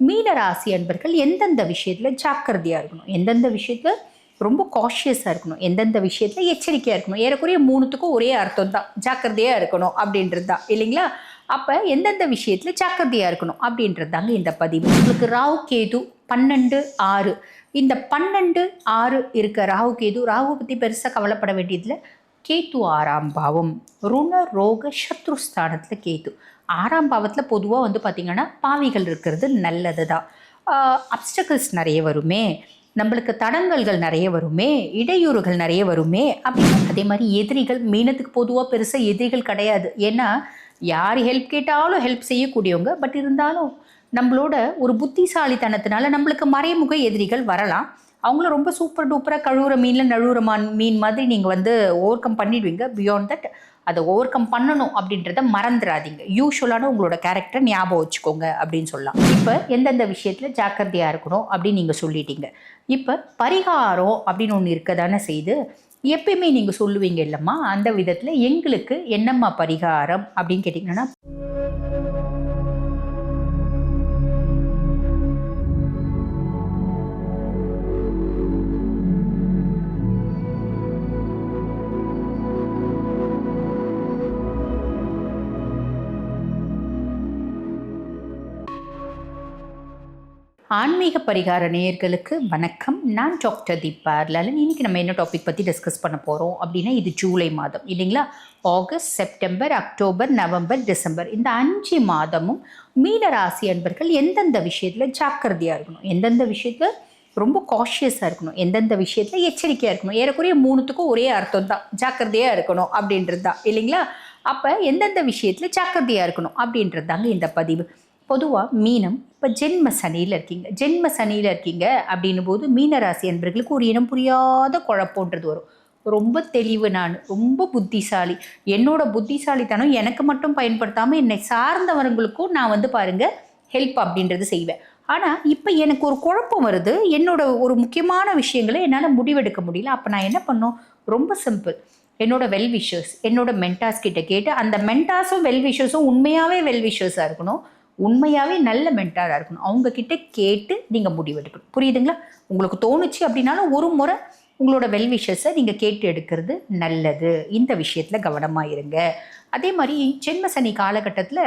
மீன ராசி அன்பர்கள் எந்தெந்த விஷயத்தில் ஜாக்கிரதையாக இருக்கணும், எந்தெந்த விஷயத்தில் ரொம்ப காஷியஸாக இருக்கணும், எந்தெந்த விஷயத்தில் எச்சரிக்கையாக இருக்கணும். ஏறக்குறைய மூணுத்துக்கும் ஒரே அர்த்தம் தான், ஜாக்கிரதையாக இருக்கணும் அப்படின்றது தான் இல்லைங்களா. அப்போ எந்தெந்த விஷயத்தில் ஜாக்கிரதையாக இருக்கணும் அப்படின்றது தாங்க இந்த பதிவு. உங்களுக்கு ராகு கேது 12-6, இந்த 12-6 இருக்க ராகு கேது, ராகு பற்றி பெருசாக கவலைப்பட வேண்டியதில். கேத்து 6ஆம் பாவம், ருண ரோக சத்ருஸ்தானத்தில் கேத்து 6ஆம் பாவத்தில் பொதுவாக வந்து பார்த்திங்கன்னா பாவிகள் இருக்கிறது நல்லது தான். அப்டக்கிள்ஸ் நிறைய வருமே, நம்மளுக்கு தடங்கல்கள் நிறைய வருமே, இடையூறுகள் நிறைய வருமே அப்படின்னு. அதே மாதிரி எதிரிகள், மீனத்துக்கு பொதுவாக பெருசாக எதிரிகள் கிடையாது. ஏன்னா யார் ஹெல்ப் கேட்டாலும் ஹெல்ப் செய்யக்கூடியவங்க. பட் இருந்தாலும் நம்மளோட ஒரு புத்திசாலித்தனத்தினால நம்மளுக்கு மறைமுக எதிரிகள் வரலாம். அவங்கள ரொம்ப சூப்பர் டூப்பராக கழுவுற மீனில் நழுவுற மீன் மாதிரி நீங்கள் வந்து ஓவர் கம் பண்ணிடுவீங்க. பியாண்ட் தட் அதை ஓவர் கம் பண்ணணும் அப்படின்றத மறந்துடாதீங்க. யூஸ்வலான உங்களோட கேரக்டர் ஞாபகம் வச்சுக்கோங்க அப்படின்னு சொல்லலாம். இப்போ எந்தெந்த விஷயத்தில் ஜாக்கிரதையாக இருக்கணும் அப்படின்னு நீங்கள் சொல்லிட்டீங்க. இப்போ பரிகாரம் அப்படின்னு ஒன்று இருக்க தானே செய்து, எப்பயுமே நீங்கள் சொல்லுவீங்க இல்லைம்மா, அந்த விதத்தில் எங்களுக்கு என்னம்மா பரிகாரம் அப்படின்னு கேட்டிங்கன்னா, ஆன்மீக பரிகார நேயர்களுக்கு வணக்கம். நான் டாக்டர் தீபா லலன். இன்றைக்கி நம்ம என்ன டாபிக் பற்றி டிஸ்கஸ் பண்ண போகிறோம் அப்படின்னா, இது ஜூலை மாதம் இல்லைங்களா. August, September, October, November, December, இந்த 5 மாதமும் மீன ராசி அன்பர்கள் எந்தெந்த விஷயத்தில் ஜாக்கிரதையாக இருக்கணும், எந்தெந்த விஷயத்தில் ரொம்ப காஷியஸாக இருக்கணும், எந்தெந்த விஷயத்தில் எச்சரிக்கையாக இருக்கணும். ஏறக்குறைய மூணுத்துக்கும் ஒரே அர்த்தம் தான், ஜாக்கிரதையாக இருக்கணும் அப்படின்றது தான் இல்லைங்களா. அப்போ எந்தெந்த விஷயத்தில் ஜாக்கிரதையாக இருக்கணும் அப்படின்றது தாங்க இந்த பதிவு. பொதுவாக மீனம் இப்போ ஜென்ம சனியில் இருக்கீங்க அப்படின்னும் போது மீனராசி என்பர்களுக்கு ஒரு இனம் புரியாத குழப்பன்றது வரும். ரொம்ப தெளிவு, நான் ரொம்ப புத்திசாலி, என்னோட புத்திசாலித்தனம் எனக்கு மட்டும் பயன்படுத்தாமல் என்னை சார்ந்தவர்களுக்கும் நான் வந்து பாருங்கள் ஹெல்ப் அப்படின்றது செய்வேன். ஆனால் இப்போ எனக்கு ஒரு குழப்பம் வருது, என்னோட ஒரு முக்கியமான விஷயங்களை என்னால் முடிவெடுக்க முடியல. அப்போ நான் என்ன பண்ணோம், ரொம்ப சிம்பிள். என்னோட வெல்விஷர்ஸ், என்னோட மென்டாஸ் கிட்ட கேட்டு, அந்த மென்டாஸும் வெல்விஷர்ஸும் உண்மையாகவே வெல்விஷர்ஸாக இருக்கணும், உண்மையாகவே நல்ல மென்டாராக இருக்கணும். அவங்கக்கிட்ட கேட்டு நீங்கள் முடிவெடுக்கணும். புரியுதுங்களா? உங்களுக்கு தோணுச்சு அப்படின்னாலும் ஒரு முறை உங்களோட வெல்விஷஸை நீங்கள் கேட்டு எடுக்கிறது நல்லது. இந்த விஷயத்தில் கவனமாக இருங்க. அதே மாதிரி ஜென்ம சனி காலகட்டத்தில்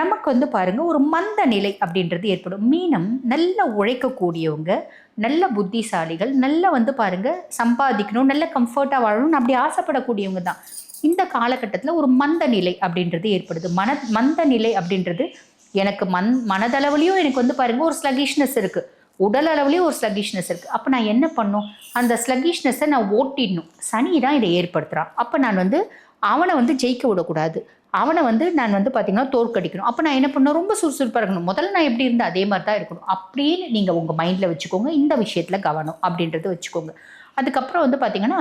நமக்கு வந்து பாருங்கள் ஒரு மந்த நிலை அப்படின்றது ஏற்படும். மீனம் நல்ல உழைக்கக்கூடியவங்க, நல்ல புத்திசாலிகள், நல்ல வந்து பாருங்கள் சம்பாதிக்கணும், நல்ல கம்ஃபர்ட்டாக வாழணும் அப்படி ஆசைப்படக்கூடியவங்க தான். இந்த காலகட்டத்தில் ஒரு மந்த நிலை அப்படின்றது ஏற்படுது. மந்த நிலை அப்படின்றது எனக்கு மனதளவுலையும் எனக்கு வந்து பாருங்கள் ஒரு ஸ்லகிஷ்னஸ் இருக்குது, உடல் அளவுலேயும் ஒரு ஸ்லகிஷ்னஸ் இருக்குது. அப்போ நான் என்ன பண்ணணும், அந்த ஸ்லகிஷ்னஸை நான் ஓட்டிடணும். சனி தான் இதை ஏற்படுத்துகிறான். அப்போ நான் வந்து அவனை வந்து ஜெயிக்க விடக்கூடாது, அவனை வந்து நான் வந்து பார்த்திங்கன்னா தோற்கடிக்கணும். அப்போ நான் என்ன பண்ணணும், ரொம்ப சுறுசுறுப்பாக இருக்கணும். முதல்ல நான் எப்படி இருந்தேன் அதே மாதிரி தான் இருக்கணும் அப்படின்னு நீங்கள் உங்கள் மைண்டில் வச்சுக்கோங்க. இந்த விஷயத்தில் கவனம் அப்படின்றது வச்சுக்கோங்க. அதுக்கப்புறம் வந்து பார்த்திங்கன்னா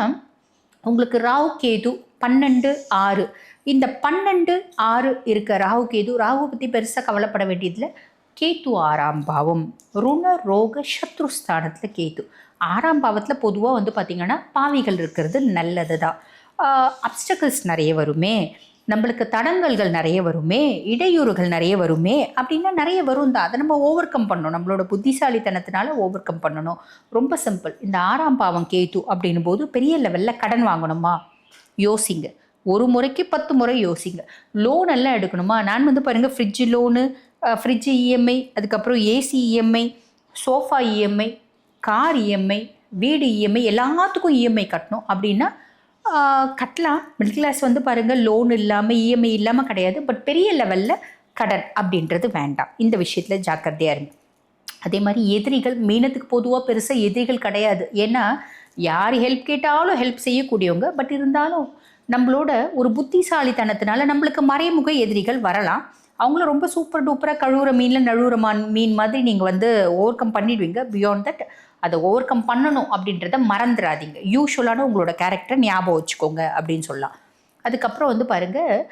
உங்களுக்கு ராகு கேது 12-6, இந்த 12-6 இருக்க ராகு கேது, ராகு பற்றி பெருசாக கவலைப்பட வேண்டியதில். கேத்து 6ஆம் பாவம், ருண ரோக சத்ருஸ்தானத்தில் கேத்து 6ஆம் பாவத்தில் பொதுவாக வந்து பார்த்திங்கன்னா பாவிகள் இருக்கிறது நல்லது தான். அப்டக்கிள்ஸ் நிறைய வருமே, நம்மளுக்கு தடங்கல்கள் நிறைய வருமே, இடையூறுகள் நிறைய வருமே அப்படின்னா நிறைய வரும் தான். அதை நம்ம ஓவர் கம் பண்ணணும், நம்மளோட புத்திசாலித்தனத்தினால ஓவர் கம் பண்ணணும். ரொம்ப சிம்பிள். இந்த 6ஆம் பாவம் கேத்து அப்படின்னும் போது பெரிய லெவலில் கடன் வாங்கணுமா யோசிங்க, ஒரு முறைக்கு 10 முறை யோசிங்க. லோன் எல்லாம் எடுக்கணுமா, நான் வந்து பாருங்கள் ஃப்ரிட்ஜு லோனு, ஃப்ரிட்ஜு இஎம்ஐ, அதுக்கப்புறம் AC EMI, sofa EMI, car EMI, வீடு இஎம்ஐ, எல்லாத்துக்கும் இஎம்ஐ கட்டணும் அப்படின்னா கட்டலாம். மிடில் கிளாஸ் வந்து பாருங்கள் லோன் இல்லாமல் இஎம்ஐ இல்லாமல் கிடையாது. பட் பெரிய லெவலில் கடன் அப்படின்றது வேண்டாம். இந்த விஷயத்தில் ஜாக்கிரதையாக இருங்க. அதே மாதிரி எதிரிகள், மீனத்துக்கு பொதுவாக பெருசாக எதிரிகள் கிடையாது. ஏன்னா யார் ஹெல்ப் கேட்டாலும் ஹெல்ப் செய்யக்கூடியவங்க. பட் இருந்தாலும் நம்மளோட ஒரு புத்திசாலித்தனத்தினால நம்மளுக்கு மறைமுக எதிரிகள் வரலாம். அவங்கள ரொம்ப சூப்பர் டூப்பராக கழுவுற மீனில் நழுவுற மீன் மாதிரி நீங்கள் வந்து ஓவர் கம் பண்ணிடுவீங்க. பியாண்ட் தட் அதை ஓவர் கம் பண்ணணும் அப்படின்றத மறந்துடாதீங்க. யூஸ்வலான உங்களோட கேரக்டர் ஞாபகம் வச்சுக்கோங்க அப்படின்னு சொல்லலாம். அதுக்கப்புறம் வந்து பாருங்கள்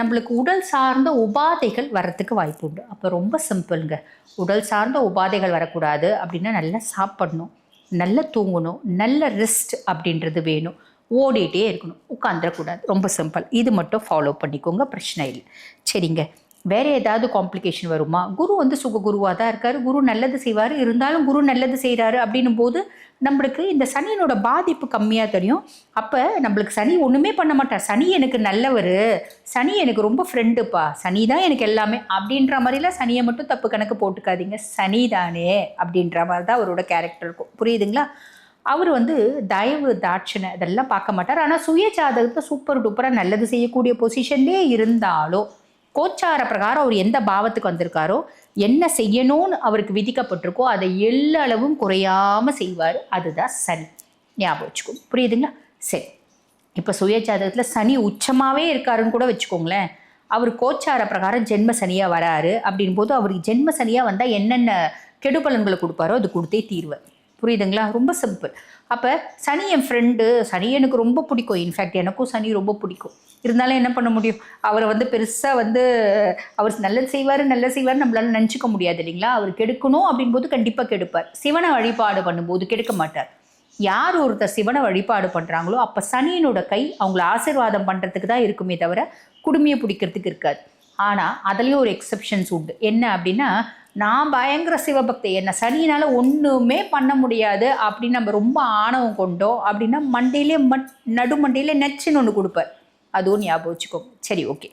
நம்மளுக்கு உடல் சார்ந்த உபாதைகள் வரத்துக்கு வாய்ப்பு உண்டு. அப்போ ரொம்ப சிம்பிளுங்க. உடல் சார்ந்த உபாதைகள் வரக்கூடாது அப்படின்னா நல்லா சாப்பிடணும், நல்லா தூங்கணும், நல்ல ரெஸ்ட் அப்படின்றது வேணும், ஓடிட்டே இருக்கணும், உட்காந்துடக்கூடாது. ரொம்ப சிம்பிள். இது மட்டும் ஃபாலோ பண்ணிக்கோங்க, பிரச்சனை இல்லை. சரிங்க. வேறு ஏதாவது காம்ப்ளிகேஷன் வருமா? குரு வந்து சுககுருவாக தான் இருக்கார், குரு நல்லது செய்வார். இருந்தாலும் குரு நல்லது செய்கிறாரு அப்படின்னும் போது நம்மளுக்கு இந்த சனியினோட பாதிப்பு கம்மியாக தெரியும். அப்போ நம்மளுக்கு சனி ஒன்றுமே பண்ண மாட்டார். சனி எனக்கு நல்லவர், சனி எனக்கு ரொம்ப ஃப்ரெண்டுப்பா, சனி தான் எனக்கு எல்லாமே அப்படின்ற மாதிரிலாம் சனியை மட்டும் தப்பு கணக்கு போட்டுக்காதீங்க. சனி தானே அப்படின்ற மாதிரி தான் அவரோட கேரக்டர் இருக்கும். புரியுதுங்களா? அவர் வந்து தயவு தாட்சணை இதெல்லாம் பார்க்க மாட்டார். ஆனால் சுய ஜாதகத்தை சூப்பர் டூப்பராக நல்லது செய்யக்கூடிய பொசிஷன்லேயே இருந்தாலும் கோச்சார பிரகாரம் அவர் எந்த பாவத்துக்கு வந்திருக்காரோ, என்ன செய்யணும்னு அவருக்கு விதிக்கப்பட்டிருக்கோ அதை எல்லளவும் குறையாமல் செய்வார். அதுதான் சனி. ஞாபகம் வச்சுக்கோங்க. புரியுதுங்களா? சரி, இப்போ சுய ஜாதகத்தில் சனி உச்சமாகவே இருக்காருன்னு கூட வச்சுக்கோங்களேன். அவர் கோச்சார பிரகாரம் ஜென்ம சனியாக வராரு அப்படின் போது அவருக்கு ஜென்ம சனியாக வந்தால் என்னென்ன கெடுபலன்களை கொடுப்பாரோ அது கொடுத்தே தீர்வார். புரியுதுங்களா? ரொம்ப சிம்பிள். அப்போ சனி என் ஃப்ரெண்டு, சனி எனக்கு ரொம்ப பிடிக்கும். இன்ஃபேக்ட் எனக்கும் சனி ரொம்ப பிடிக்கும். இருந்தாலும் என்ன பண்ண முடியும்? அவரை வந்து பெருசாக வந்து அவர் நல்லது செய்வார் நம்மளால நினச்சிக்க முடியாது இல்லைங்களா? அவர் கெடுக்கணும் அப்படின்போது கண்டிப்பாக கெடுப்பார். சிவனை வழிபாடு பண்ணும்போது கெடுக்க மாட்டார். யார் ஒருத்தர் சிவனை வழிபாடு பண்ணுறாங்களோ அப்போ சனியினோட கை அவங்கள ஆசீர்வாதம் பண்ணுறதுக்கு தான் இருக்குமே தவிர குடுமையை பிடிக்கிறதுக்கு இருக்காது. ஆனால் அதுலேயும் ஒரு எக்ஸப்ஷன்ஸ் உண்டு. என்ன அப்படின்னா, நான் பயங்கர சிவபக்தி, என்ன சனியினால் ஒன்றுமே பண்ண முடியாது அப்படின்னு நம்ம ரொம்ப ஆணவம் கொண்டோம் அப்படின்னா மண்டையிலே நடுமண்டையிலே நச்சுன்னு ஒன்று கொடுப்பார். அதுவும் ஞாபகம் வச்சுக்கோங்க. சரி, ஓகே.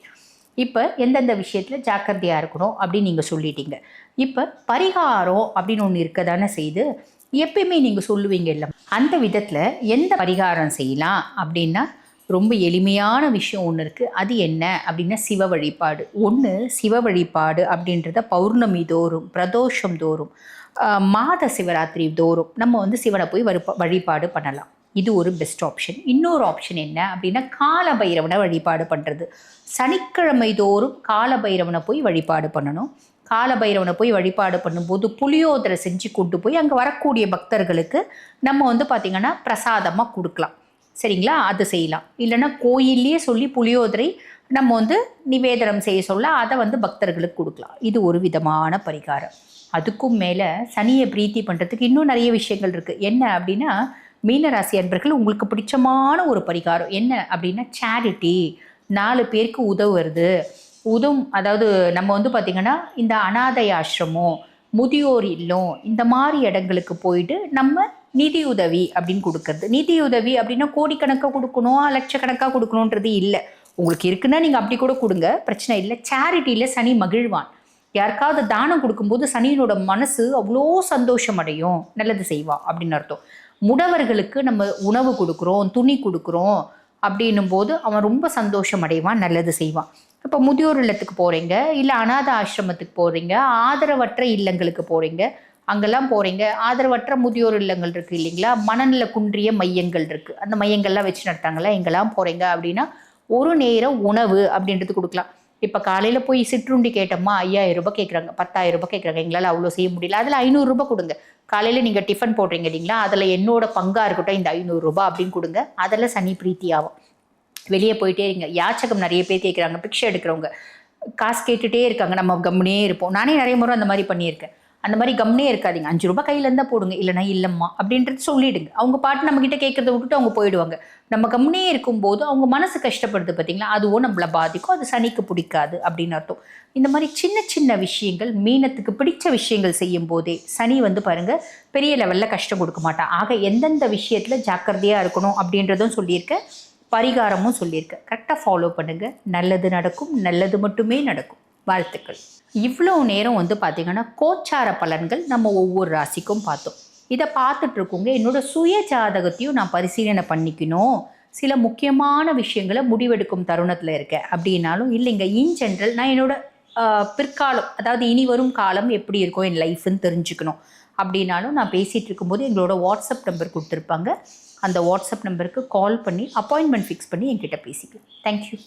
இப்போ எந்தெந்த விஷயத்தில் ஜாக்கிரதையாக இருக்கணும் அப்படின்னு நீங்கள் சொல்லிட்டீங்க. இப்போ பரிகாரம் அப்படின்னு ஒன்று இருக்க தானே செய்து எப்பயுமே நீங்கள் சொல்லுவீங்க இல்லை, அந்த விதத்தில் எந்த பரிகாரம் செய்யலாம் அப்படின்னா ரொம்ப எளிமையான விஷயம் ஒன்று இருக்குது. அது என்ன அப்படின்னா சிவ வழிபாடு. ஒன்று சிவ வழிபாடு அப்படின்றத பௌர்ணமி தோறும், பிரதோஷம் தோறும், மாத சிவராத்திரி தோறும் நம்ம வந்து சிவனை போய் வழிபாடு பண்ணலாம். இது ஒரு பெஸ்ட் ஆப்ஷன். இன்னொரு ஆப்ஷன் என்ன அப்படின்னா காலபைரவனை வழிபாடு பண்ணுறது. சனிக்கிழமை தோறும் காலபைரவனை போய் வழிபாடு பண்ணணும். காலபைரவனை போய் வழிபாடு பண்ணும்போது புளியோதரை செஞ்சு கொண்டு போய் அங்கே வரக்கூடிய பக்தர்களுக்கு நம்ம வந்து பார்த்திங்கன்னா பிரசாதமாக கொடுக்கலாம். சரிங்களா? அது செய்யலாம். இல்லைன்னா கோயிலே சொல்லி புளியோதரை நம்ம வந்து நிவேதனம் செய்ய சொல்ல அதை வந்து பக்தர்களுக்கு கொடுக்கலாம். இது ஒரு விதமான பரிகாரம். அதுக்கும் மேலே சனியை பிரீத்தி பண்ணுறதுக்கு இன்னும் நிறைய விஷயங்கள் இருக்குது. என்ன அப்படின்னா, மீனராசி அன்பர்கள் உங்களுக்கு பிடிச்சமான ஒரு பரிகாரம் என்ன அப்படின்னா சேரிட்டி. 4 பேருக்கு உதவுறது. அதாவது நம்ம வந்து பார்த்திங்கன்னா இந்த அனாதை ஆசிரமம், முதியோர் இல்லம், இந்த மாதிரி இடங்களுக்கு போயிட்டு நம்ம நிதியுதவி அப்படின்னு கொடுக்கறது. நிதியுதவி அப்படின்னா கோடிக்கணக்காக கொடுக்கணும், லட்சக்கணக்காக கொடுக்கணுன்றது இல்லை. உங்களுக்கு இருக்குன்னா நீங்கள் அப்படி கூட கொடுங்க, பிரச்சனை இல்லை. சேரிட்டியில் சனி மகிழ்வான். யாருக்காவது தானம் கொடுக்கும்போது சனியினோட மனசு அவ்வளோ சந்தோஷம் அடையும், நல்லது செய்வான் அப்படின்னு அர்த்தம். முடவர்களுக்கு நம்ம உணவு கொடுக்குறோம், துணி கொடுக்குறோம் அப்படின்னும் போது அவன் ரொம்ப சந்தோஷம் அடைவான், நல்லது செய்வான். இப்போ முதியோர் இல்லத்துக்கு போகிறீங்க, இல்லை அநாத ஆசிரமத்துக்கு போகிறீங்க, ஆதரவற்ற இல்லங்களுக்கு போகிறீங்க, அங்கெல்லாம் போகிறீங்க. ஆதரவற்ற முதியோர் இல்லங்கள் இருக்குது இல்லைங்களா? மனநல குன்றிய மையங்கள் இருக்குது. அந்த மையங்கள்லாம் வச்சு நடத்தாங்களா? எங்கெல்லாம் போகிறீங்க அப்படின்னா ஒரு நேரம் உணவு அப்படின்றது கொடுக்கலாம். இப்போ காலையில் போய் சிற்றுண்டி கேட்டோம்மா 5000 ரூபாய் கேட்குறாங்க, 10,000 ரூபாய் கேட்குறாங்க. எங்களால் அவ்வளோ செய்ய முடியல. அதில் 500 ரூபாய் கொடுங்க. காலையில் நீங்கள் டிஃபன் போடுறீங்க இல்லைங்களா? அதில் என்னோட பங்காக இருக்கட்டும் இந்த 500 ரூபாய் அப்படின்னு கொடுங்க. அதில் சனி பிரீத்தி ஆகும். வெளியே போயிட்டே இருங்க. யாச்சகம் நிறைய பேர் கேட்குறாங்க, பிக்ஷை எடுக்கிறவங்க காசு கேட்டுகிட்டே இருக்காங்க, நம்ம கம்முனே இருப்போம். நானே நிறைய முறை அந்த மாதிரி பண்ணியிருக்கேன். அந்த மாதிரி கம்னே இருக்காதிங்க. 5 ரூபாய் கையில் இருந்தால் போடுங்க, இல்லைனா இல்லைம்மா அப்படின்றது சொல்லிவிடுங்க. அவங்க பாட்டு நம்மக்கிட்ட கேட்குறத விட்டுட்டு அவங்க போயிடுவாங்க. நம்ம கம்னே இருக்கும்போது அவங்க மனசு கஷ்டப்படுது பார்த்தீங்களா, அதுவும் நம்மளை பாதிக்கும். அது சனிக்கு பிடிக்காது அப்படின்னு அர்த்தம். இந்த மாதிரி சின்ன சின்ன விஷயங்கள், மீனத்துக்கு பிடிச்ச விஷயங்கள் செய்யும் போதே சனி வந்து பாருங்கள் பெரிய லெவலில் கஷ்டம் கொடுக்க மாட்டான். ஆக எந்தெந்த விஷயத்தில் ஜாக்கிரதையாக இருக்கணும் அப்படின்றதும் சொல்லியிருக்கேன், பரிகாரமும் சொல்லியிருக்கேன். கரெக்டாக ஃபாலோ பண்ணுங்கள். நல்லது நடக்கும், நல்லது மட்டுமே நடக்கும். வாழ்த்துக்கள். இவ்வளோ நேரம் வந்து பார்த்திங்கன்னா கோச்சார பலன்கள் நம்ம ஒவ்வொரு ராசிக்கும் பார்த்தோம். இதை பார்த்துட்டு இருக்கோங்க. என்னோட சுய ஜாதகத்தையும் நான் பரிசீலனை பண்ணிக்கணும், சில முக்கியமான விஷயங்களை முடிவெடுக்கும் தருணத்தில் இருக்கேன் அப்படின்னாலும் இல்லைங்க, இன் ஜென்ரல் நான் என்னோட பிற்காலம், அதாவது இனி வரும் காலம் எப்படி இருக்கும் என் லைஃப்னு தெரிஞ்சுக்கணும் அப்படின்னாலும் நான் பேசிகிட்டு இருக்கும்போது எங்களோட வாட்ஸ்அப் நம்பர் கொடுத்துருப்பாங்க. அந்த வாட்ஸ்அப் நம்பருக்கு கால் பண்ணி அப்பாயின்மெண்ட் ஃபிக்ஸ் பண்ணி என்கிட்ட பேசிக்கலாம். தேங்க்யூ.